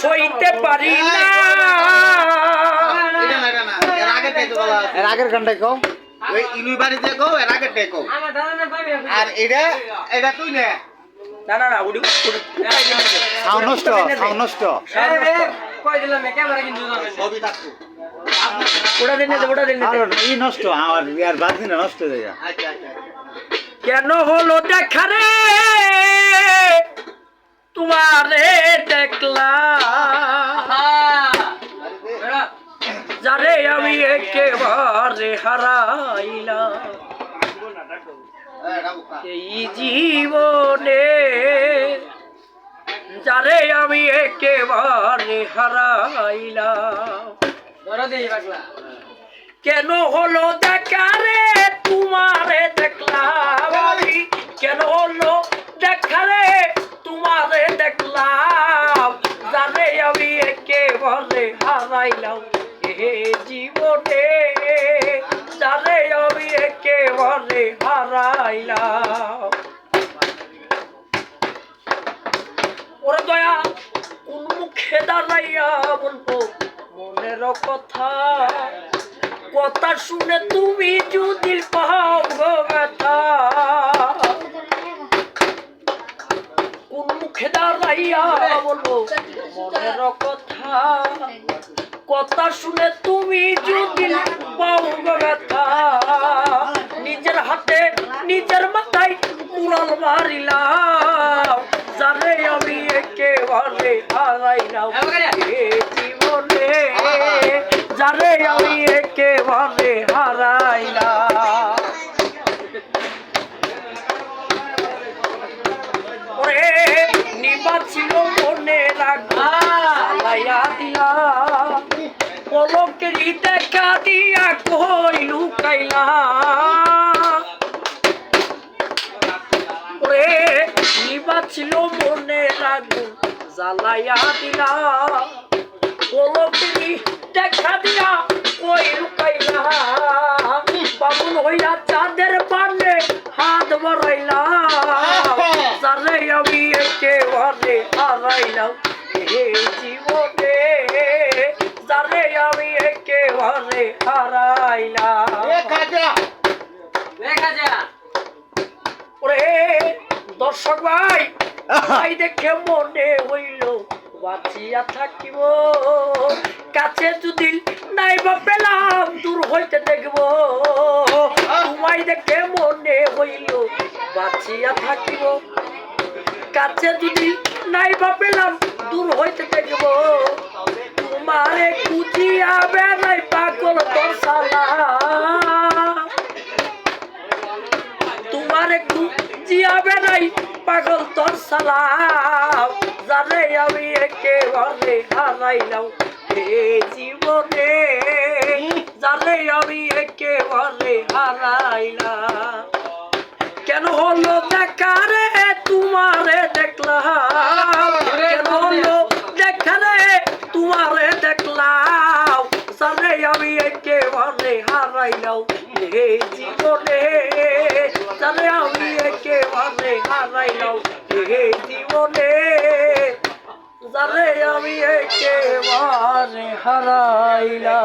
সইতে পারি না। এর আগের গানটাই কও, ওই ইনুই বাড়িতে কও, এর আগেরটাই কও। আর এটা এটা তুই নে। না না না উড়ি সাউন্ড নষ্ট, সাউন্ড নষ্ট। কই দিলাম ক্যামেরা কিন্তু ছবি থাকতো। ওটা দিন ওটা দিন আর ই নষ্ট, আমার আর বাজনি না নষ্ট হয়ে যায়। আচ্ছা আচ্ছা কেন হলো দেখা রে তোমারে দেখলাম, যারে আমি একেবারে হারাইলাম এই জীবনে, যারে আমি একেবারে হারাইলাম। ধরো দেই পাগলা কেন হলো দেখা রে তোমারে দেখলাম আমি, কেন হলো দেখা রে তোমারে দেখলাম, যারে আমি একেবারে হারাইলাম এ জীবনে, যারে আমি একেবারে হারাইলাম। ওরে দয়া কোন মুখে দাঁড়াইয়া বলবো মনের কথা, কথা শুনে তুমি যদি পাও গো ব্যথা, কোন মুখে দাঁড়াইয়া বলবো মনের কথা, কথা শুনে তুমি যদি পাও গো ব্যথা, নিজের হাতে নিজের মাথায় কুড়াল মারিলাম, যারে আমি একেবারে হারাইলাম এ জীবনে, যারে আমি একেবারে হারাইলাম। ওরে নিবা ছিল মনে রাখলাইয়া দিলা, পলকেরই দেখা দিয়া কই লুকাইলা, ওরে নিবা ছিল মনে রাখবো জ্বালাইয়া দিলা, পলকেরই দেখা দিয়া কই লুকাইলা, বাবুল হইয়া চাঁদের পানে হাত বাড়াইলা, যারে আমি একেবারে হারাইলাম এই জীবনে, যারে আমি একেবারে হারাইলাম। ওরে দর্শক ভাই, ভাই দেখে মনে হইল বাঁচিয়া থাকিব, কাছে যদি নাই বা পেলাম দূর হইতে দেখব, তোমায় দেখে মনে হইল বাঁচিয়া থাকিব, কাছে যদি নাই বা পেলাম দূর হইতে দেখব, তোমারে খুঁজিয়া বেড়াই পাগল তোর সালা, তোমারে খুঁজিয়া বেড়াই পাগল তোর সালা, যারে আমি একেবারে হারাইলাম এই জীবনে, যারে আমি একেবারে হারাইলাম। কেন হলো দেখা রে তোমারে দেখলাম, কেন হলো দেখা রে তোমারে দেখলাম, যারে আমি একেবারে হারাইলাম এই জীবনে, যারে আমি একেবারে হারাইলাম এই জীবনে, যারে আমি একেবারে হারাইলাম।